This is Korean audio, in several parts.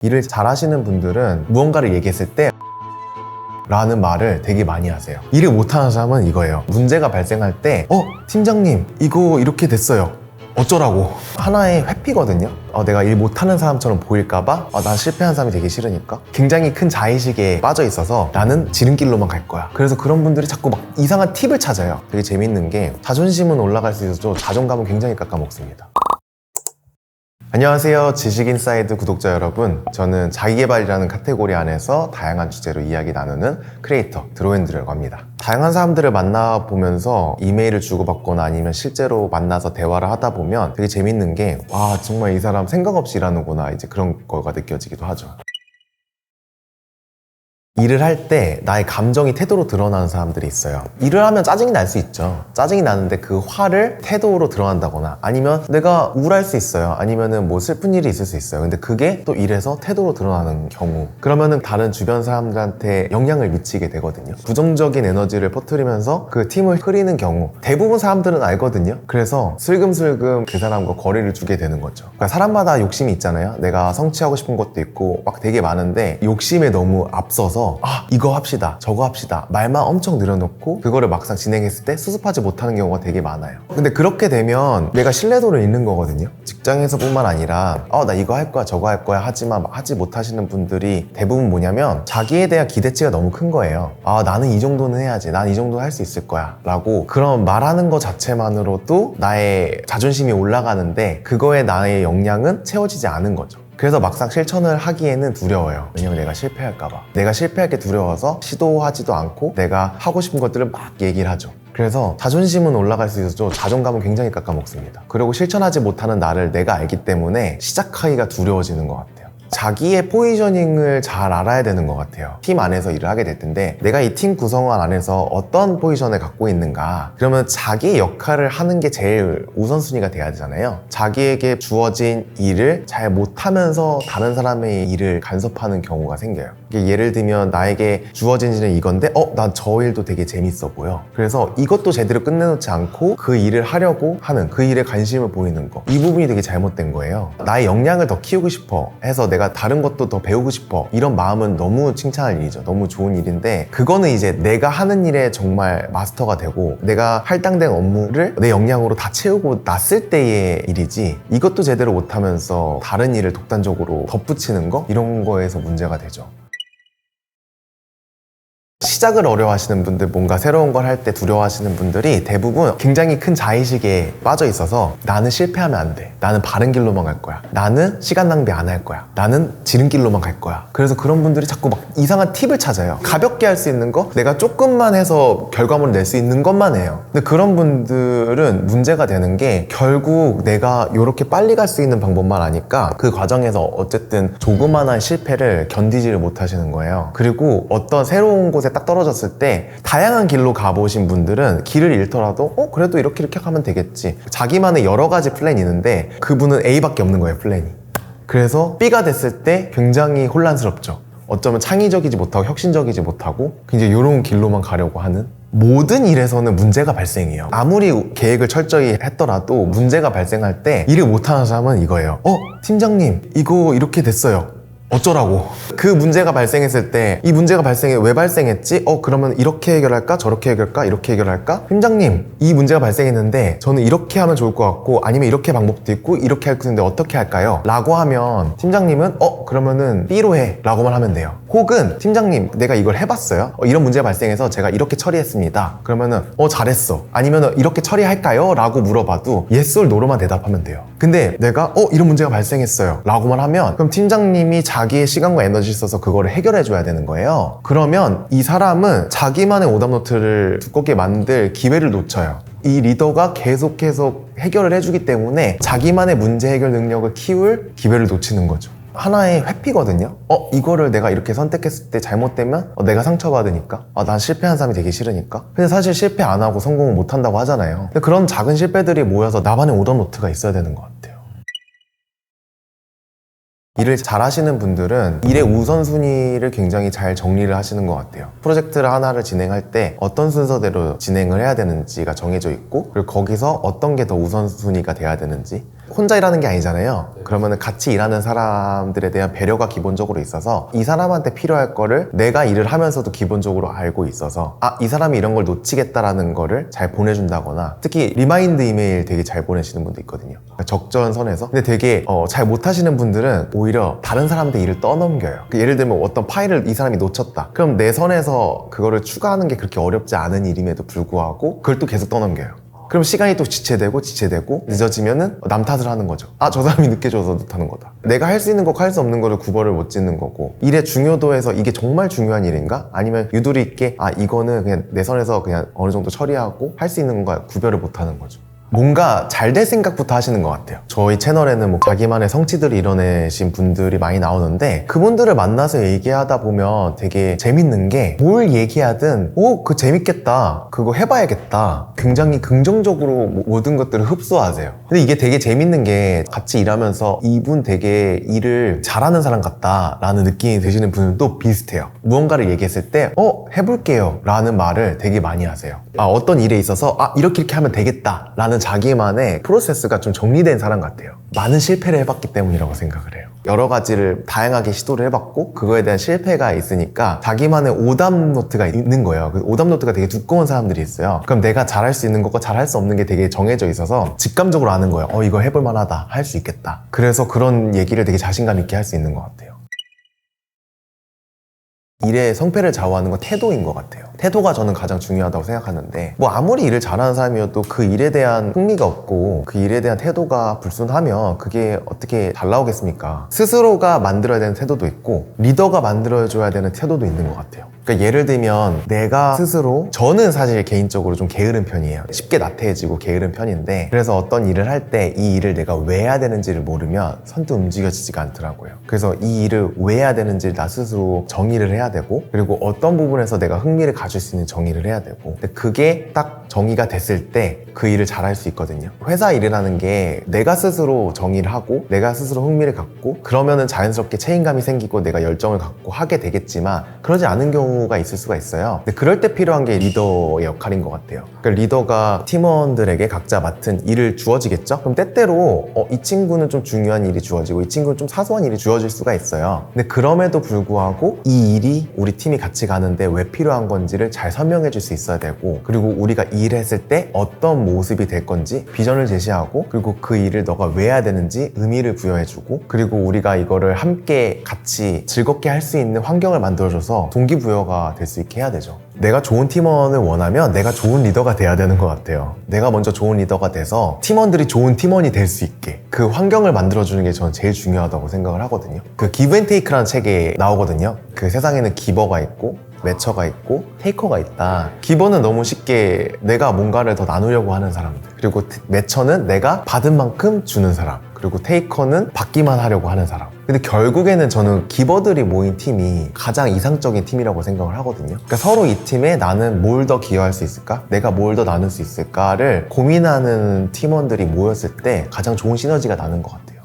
일을 잘하시는 분들은 무언가를 얘기했을 때 라는 말을 되게 많이 하세요. 일을 못하는 사람은 이거예요. 문제가 발생할 때 팀장님 이거 이렇게 됐어요. 어쩌라고. 하나의 회피거든요. 내가 일 못하는 사람처럼 보일까봐 난 실패한 사람이 되기 싫으니까 굉장히 큰 자의식에 빠져 있어서 나는 지름길로만 갈 거야. 그래서 그런 분들이 자꾸 막 이상한 팁을 찾아요. 되게 재밌는 게 자존심은 올라갈 수 있어도 자존감은 굉장히 깎아먹습니다. 안녕하세요. 지식인사이드 구독자 여러분, 저는 자기계발이라는 카테고리 안에서 다양한 주제로 이야기 나누는 크리에이터 드로앤드라고 합니다. 다양한 사람들을 만나보면서 이메일을 주고받거나 아니면 실제로 만나서 대화를 하다 보면 되게 재밌는 게 정말 이 사람 생각 없이 일하는구나, 이제 그런 거가 느껴지기도 하죠. 일을 할 때 나의 감정이 태도로 드러나는 사람들이 있어요. 일을 하면 짜증이 날 수 있죠. 짜증이 나는데 그 화를 태도로 드러난다거나 아니면 내가 우울할 수 있어요. 아니면은 뭐 슬픈 일이 있을 수 있어요. 근데 그게 또 일에서 태도로 드러나는 경우, 그러면은 다른 주변 사람들한테 영향을 미치게 되거든요. 부정적인 에너지를 퍼뜨리면서 그 팀을 흐리는 경우, 대부분 사람들은 알거든요. 그래서 슬금슬금 그 사람과 거리를 두게 되는 거죠. 그러니까 사람마다 욕심이 있잖아요. 내가 성취하고 싶은 것도 있고 막 되게 많은데 욕심에 너무 앞서서 이거 합시다 저거 합시다 말만 엄청 늘어놓고 그거를 막상 진행했을 때 수습하지 못하는 경우가 되게 많아요. 근데 그렇게 되면 내가 신뢰도를 잃는 거거든요. 직장에서 뿐만 아니라 나 이거 할 거야 저거 할 거야 하지만 하지 못하시는 분들이 대부분 뭐냐면 자기에 대한 기대치가 너무 큰 거예요. 나는 이 정도는 해야지, 난 이 정도 할 수 있을 거야 라고 그런 말하는 거 자체만으로도 나의 자존심이 올라가는데 그거에 나의 역량은 채워지지 않은 거죠. 그래서 막상 실천을 하기에는 두려워요. 왜냐면 내가 실패할까봐. 내가 실패할 게 두려워서 시도하지도 않고 내가 하고 싶은 것들을 막 얘기를 하죠. 그래서 자존심은 올라갈 수 있어도 자존감은 굉장히 깎아먹습니다. 그리고 실천하지 못하는 나를 내가 알기 때문에 시작하기가 두려워지는 것 같아요. 자기의 포지셔닝을 잘 알아야 되는 것 같아요. 팀 안에서 일을 하게 될 텐데 내가 이 팀 구성원 안에서 어떤 포지션을 갖고 있는가, 그러면 자기의 역할을 하는 게 제일 우선순위가 돼야 되잖아요. 자기에게 주어진 일을 잘 못하면서 다른 사람의 일을 간섭하는 경우가 생겨요. 예를 들면 나에게 주어진 일은 이건데 난 저 일도 되게 재밌어 보여. 그래서 이것도 제대로 끝내놓지 않고 그 일을 하려고 하는, 그 일에 관심을 보이는 거, 이 부분이 되게 잘못된 거예요. 나의 역량을 더 키우고 싶어 해서 내가 다른 것도 더 배우고 싶어, 이런 마음은 너무 칭찬할 일이죠. 너무 좋은 일인데 그거는 이제 내가 하는 일에 정말 마스터가 되고 내가 할당된 업무를 내 역량으로 다 채우고 났을 때의 일이지, 이것도 제대로 못하면서 다른 일을 독단적으로 덧붙이는 거, 이런 거에서 문제가 되죠. 시작을 어려워하시는 분들, 뭔가 새로운 걸 할 때 두려워하시는 분들이 대부분 굉장히 큰 자의식에 빠져 있어서 나는 실패하면 안 돼, 나는 바른 길로만 갈 거야, 나는 시간 낭비 안 할 거야, 나는 지름길로만 갈 거야. 그래서 그런 분들이 자꾸 막 이상한 팁을 찾아요. 가볍게 할 수 있는 거, 내가 조금만 해서 결과물을 낼 수 있는 것만 해요. 근데 그런 분들은 문제가 되는 게 결국 내가 이렇게 빨리 갈 수 있는 방법만 아니까 그 과정에서 어쨌든 조그만한 실패를 견디지를 못하시는 거예요. 그리고 어떤 새로운 곳에 딱 떨어졌을 때 다양한 길로 가보신 분들은 길을 잃더라도 그래도 이렇게 하면 되겠지, 자기만의 여러 가지 플랜이 있는데 그분은 A밖에 없는 거예요, 플랜이. 그래서 B가 됐을 때 굉장히 혼란스럽죠. 어쩌면 창의적이지 못하고 혁신적이지 못하고 굉장히 이런 길로만 가려고 하는, 모든 일에서는 문제가 발생해요. 아무리 계획을 철저히 했더라도 문제가 발생할 때 일을 못하는 사람은 이거예요. 팀장님 이거 이렇게 됐어요. 어쩌라고. 그 문제가 발생했을 때 이 문제가 왜 발생했지? 그러면 이렇게 해결할까? 저렇게 해결할까? 이렇게 해결할까? 팀장님 이 문제가 발생했는데 저는 이렇게 하면 좋을 것 같고 아니면 이렇게 방법도 있고 이렇게 할 건데 어떻게 할까요? 라고 하면 팀장님은 그러면은 B로 해 라고만 하면 돼요. 혹은 팀장님 내가 이걸 해봤어요. 이런 문제가 발생해서 제가 이렇게 처리했습니다. 그러면은 잘했어. 아니면 이렇게 처리할까요? 라고 물어봐도 yes or no로만 대답하면 돼요. 근데 내가 이런 문제가 발생했어요 라고만 하면 그럼 팀장님이 자기의 시간과 에너지를 써서 그거를 해결해 줘야 되는 거예요. 그러면 이 사람은 자기만의 오답노트를 두껍게 만들 기회를 놓쳐요. 이 리더가 계속 해결을 해주기 때문에 자기만의 문제 해결 능력을 키울 기회를 놓치는 거죠. 하나의 회피거든요. 이거를 내가 이렇게 선택했을 때 잘못되면 내가 상처받으니까, 난 실패한 사람이 되기 싫으니까. 근데 사실 실패 안 하고 성공을 못 한다고 하잖아요. 근데 그런 작은 실패들이 모여서 나만의 오답노트가 있어야 되는 것 같아요. 일을 잘 하시는 분들은 일의 우선순위를 굉장히 잘 정리를 하시는 것 같아요. 프로젝트를 하나를 진행할 때 어떤 순서대로 진행을 해야 되는지가 정해져 있고, 그리고 거기서 어떤 게 더 우선순위가 돼야 되는지, 혼자 일하는 게 아니잖아요. 그러면은 같이 일하는 사람들에 대한 배려가 기본적으로 있어서 이 사람한테 필요할 거를 내가 일을 하면서도 기본적으로 알고 있어서 이 사람이 이런 걸 놓치겠다라는 거를 잘 보내준다거나, 특히 리마인드 이메일 되게 잘 보내시는 분도 있거든요. 그러니까 적절선에서. 근데 되게 잘 못하시는 분들은 오히려 다른 사람한테 일을 떠넘겨요. 예를 들면 어떤 파일을 이 사람이 놓쳤다. 그럼 내 선에서 그거를 추가하는 게 그렇게 어렵지 않은 일임에도 불구하고 그걸 또 계속 떠넘겨요. 그럼 시간이 또 지체되고 늦어지면은 남 탓을 하는 거죠. 저 사람이 늦게 줘서 못하는 거다. 내가 할 수 있는 거고 할 수 없는 거를 구별을 못 짓는 거고, 일의 중요도에서 이게 정말 중요한 일인가? 아니면 유도리 있게 이거는 그냥 내 선에서 그냥 어느 정도 처리하고 할 수 있는 건가 구별을 못 하는 거죠. 뭔가 잘 될 생각부터 하시는 것 같아요. 저희 채널에는 뭐 자기만의 성취들을 이뤄내신 분들이 많이 나오는데, 그분들을 만나서 얘기하다 보면 되게 재밌는 게, 뭘 얘기하든 그거 재밌겠다, 그거 해봐야겠다, 굉장히 긍정적으로 모든 것들을 흡수하세요. 근데 이게 되게 재밌는 게, 같이 일하면서 이분 되게 일을 잘하는 사람 같다 라는 느낌이 드시는 분들도 비슷해요. 무언가를 얘기했을 때 해볼게요 라는 말을 되게 많이 하세요. 어떤 일에 있어서 이렇게 하면 되겠다 라는 자기만의 프로세스가 좀 정리된 사람 같아요. 많은 실패를 해봤기 때문이라고 생각을 해요. 여러 가지를 다양하게 시도를 해봤고 그거에 대한 실패가 있으니까 자기만의 오답 노트가 있는 거예요. 그 오답 노트가 되게 두꺼운 사람들이 있어요. 그럼 내가 잘할 수 있는 것과 잘할 수 없는 게 되게 정해져 있어서 직감적으로 아는 거예요. 이거 해볼 만하다, 할 수 있겠다. 그래서 그런 얘기를 되게 자신감 있게 할 수 있는 것 같아요. 일의 성패를 좌우하는 건 태도인 것 같아요. 태도가 저는 가장 중요하다고 생각하는데, 아무리 일을 잘하는 사람이어도 그 일에 대한 흥미가 없고 그 일에 대한 태도가 불순하면 그게 어떻게 잘 나오겠습니까? 스스로가 만들어야 되는 태도도 있고 리더가 만들어줘야 되는 태도도 있는 것 같아요. 그러니까 예를 들면 내가 스스로, 저는 사실 개인적으로 좀 게으른 편이에요. 쉽게 나태해지고 게으른 편인데, 그래서 어떤 일을 할 때 이 일을 내가 왜 해야 되는지를 모르면 선뜻 움직여지지가 않더라고요. 그래서 이 일을 왜 해야 되는지를 나 스스로 정의를 해야 되고, 그리고 어떤 부분에서 내가 흥미를 가질 수 있는 정의를 해야 되고, 근데 그게 딱 정의가 됐을 때 그 일을 잘할 수 있거든요. 회사 일이라는 게 내가 스스로 정의를 하고 내가 스스로 흥미를 갖고 그러면은 자연스럽게 책임감이 생기고 내가 열정을 갖고 하게 되겠지만, 그러지 않은 경우가 있을 수가 있어요. 근데 그럴 때 필요한 게 리더의 역할인 것 같아요. 그러니까 리더가 팀원들에게 각자 맡은 일을 주어지겠죠? 그럼 때때로 이 친구는 좀 중요한 일이 주어지고 이 친구는 좀 사소한 일이 주어질 수가 있어요. 근데 그럼에도 불구하고 이 일이 우리 팀이 같이 가는데 왜 필요한 건지를 잘 설명해 줄 수 있어야 되고, 그리고 우리가 일했을 때 어떤 모습이 될 건지 비전을 제시하고, 그리고 그 일을 너가 왜 해야 되는지 의미를 부여해주고, 그리고 우리가 이거를 함께 같이 즐겁게 할 수 있는 환경을 만들어줘서 동기부여가 될 수 있게 해야 되죠. 내가 좋은 팀원을 원하면 내가 좋은 리더가 돼야 되는 것 같아요. 내가 먼저 좋은 리더가 돼서 팀원들이 좋은 팀원이 될 수 있게 그 환경을 만들어주는 게 저는 제일 중요하다고 생각을 하거든요. 그 기브 앤 테이크라는 책에 나오거든요. 그 세상에는 기버가 있고 매처가 있고 테이커가 있다. 기버는 너무 쉽게 내가 뭔가를 더 나누려고 하는 사람들, 그리고 매처는 내가 받은 만큼 주는 사람, 그리고 테이커는 받기만 하려고 하는 사람. 근데 결국에는 저는 기버들이 모인 팀이 가장 이상적인 팀이라고 생각을 하거든요. 그러니까 서로 이 팀에 나는 뭘 더 기여할 수 있을까? 내가 뭘 더 나눌 수 있을까를 고민하는 팀원들이 모였을 때 가장 좋은 시너지가 나는 것 같아요.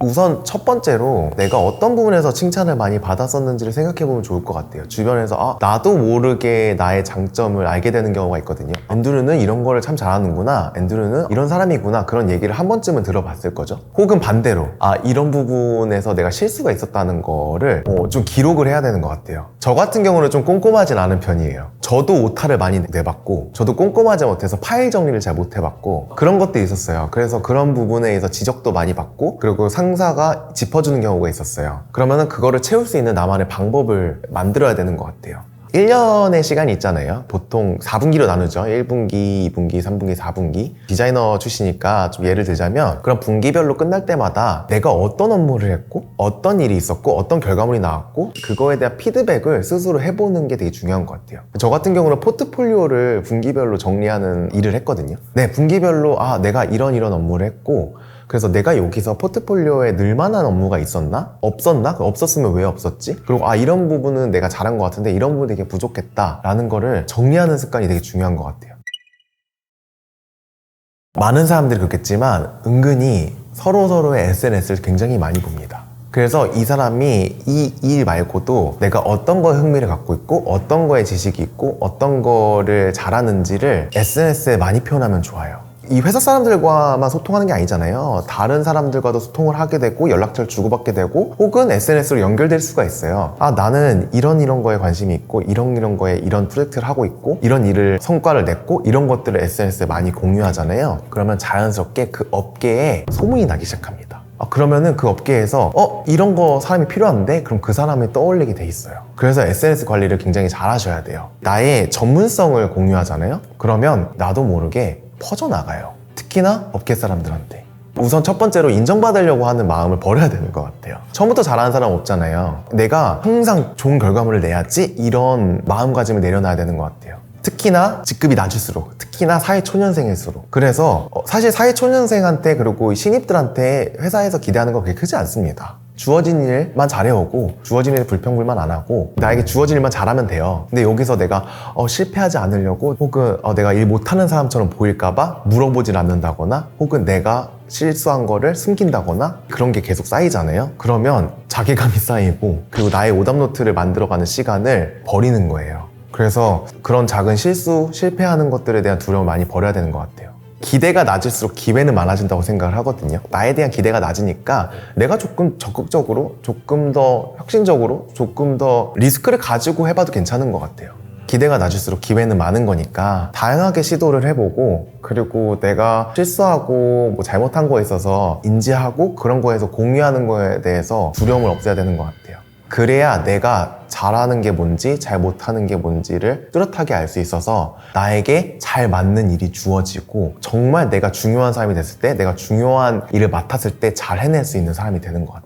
우선 첫 번째로 내가 어떤 부분에서 칭찬을 많이 받았었는지를 생각해보면 좋을 것 같아요. 주변에서 나도 모르게 나의 장점을 알게 되는 경우가 있거든요. 앤드류는 이런 거를 참 잘하는구나, 앤드류는 이런 사람이구나, 그런 얘기를 한 번쯤은 들어봤을 거죠. 혹은 반대로 이런 부분에서 내가 실수가 있었다는 거를 좀 기록을 해야 되는 것 같아요. 저 같은 경우는 좀 꼼꼼하진 않은 편이에요. 저도 오타를 많이 내봤고 저도 꼼꼼하지 못해서 파일 정리를 잘 못해봤고 그런 것도 있었어요. 그래서 그런 부분에 의해서 지적도 많이 받고, 그리고 상사가 짚어주는 경우가 있었어요. 그러면은 그거를 채울 수 있는 나만의 방법을 만들어야 되는 것 같아요. 1년의 시간이 있잖아요. 보통 4분기로 나누죠. 1분기, 2분기, 3분기, 4분기. 디자이너 출신이니까 좀 예를 들자면 그런 분기별로 끝날 때마다 내가 어떤 업무를 했고 어떤 일이 있었고 어떤 결과물이 나왔고 그거에 대한 피드백을 스스로 해보는 게 되게 중요한 것 같아요. 저 같은 경우는 포트폴리오를 분기별로 정리하는 일을 했거든요. 네, 분기별로 내가 이런 업무를 했고, 그래서 내가 여기서 포트폴리오에 넣을만한 업무가 있었나? 없었나? 없었으면 왜 없었지? 그리고 이런 부분은 내가 잘한 것 같은데 이런 부분이 되게 부족했다 라는 거를 정리하는 습관이 되게 중요한 것 같아요. 많은 사람들이 그렇겠지만 은근히 서로서로의 SNS를 굉장히 많이 봅니다. 그래서 이 사람이 이 일 말고도 내가 어떤 거에 흥미를 갖고 있고 어떤 거에 지식이 있고 어떤 거를 잘하는지를 SNS에 많이 표현하면 좋아요. 이 회사 사람들과만 소통하는 게 아니잖아요. 다른 사람들과도 소통을 하게 되고 연락처를 주고받게 되고 혹은 SNS로 연결될 수가 있어요. 아, 나는 이런 거에 관심이 있고 이런 거에 이런 프로젝트를 하고 있고 이런 일을 성과를 냈고 이런 것들을 SNS에 많이 공유하잖아요. 그러면 자연스럽게 그 업계에 소문이 나기 시작합니다. 그러면은 그 업계에서 이런 거 사람이 필요한데? 그럼 그 사람이 떠올리게 돼 있어요. 그래서 SNS 관리를 굉장히 잘 하셔야 돼요. 나의 전문성을 공유하잖아요. 그러면 나도 모르게 퍼져나가요. 특히나 업계 사람들한테. 우선 첫 번째로 인정받으려고 하는 마음을 버려야 되는 것 같아요. 처음부터 잘하는 사람 없잖아요. 내가 항상 좋은 결과물을 내야지 이런 마음가짐을 내려놔야 되는 것 같아요. 특히나 직급이 낮을수록, 특히나 사회초년생일수록. 그래서 사실 사회초년생한테 그리고 신입들한테 회사에서 기대하는 건 그렇게 크지 않습니다. 주어진 일만 잘해오고 주어진 일 불평불만 안 하고 나에게 주어진 일만 잘하면 돼요. 근데 여기서 내가 실패하지 않으려고 혹은 내가 일 못하는 사람처럼 보일까봐 물어보질 않는다거나 혹은 내가 실수한 거를 숨긴다거나 그런 게 계속 쌓이잖아요. 그러면 자괴감이 쌓이고 그리고 나의 오답노트를 만들어가는 시간을 버리는 거예요. 그래서 그런 작은 실수, 실패하는 것들에 대한 두려움을 많이 버려야 되는 것 같아요. 기대가 낮을수록 기회는 많아진다고 생각을 하거든요. 나에 대한 기대가 낮으니까 내가 조금 적극적으로, 조금 더 혁신적으로, 조금 더 리스크를 가지고 해봐도 괜찮은 것 같아요. 기대가 낮을수록 기회는 많은 거니까 다양하게 시도를 해보고 그리고 내가 실수하고 뭐 잘못한 거에 있어서 인지하고 그런 거에서 공유하는 거에 대해서 두려움을 없애야 되는 것 같아요. 그래야 내가 잘하는 게 뭔지 잘 못하는 게 뭔지를 뚜렷하게 알 수 있어서 나에게 잘 맞는 일이 주어지고 정말 내가 중요한 사람이 됐을 때 내가 중요한 일을 맡았을 때 잘 해낼 수 있는 사람이 되는 것 같아요.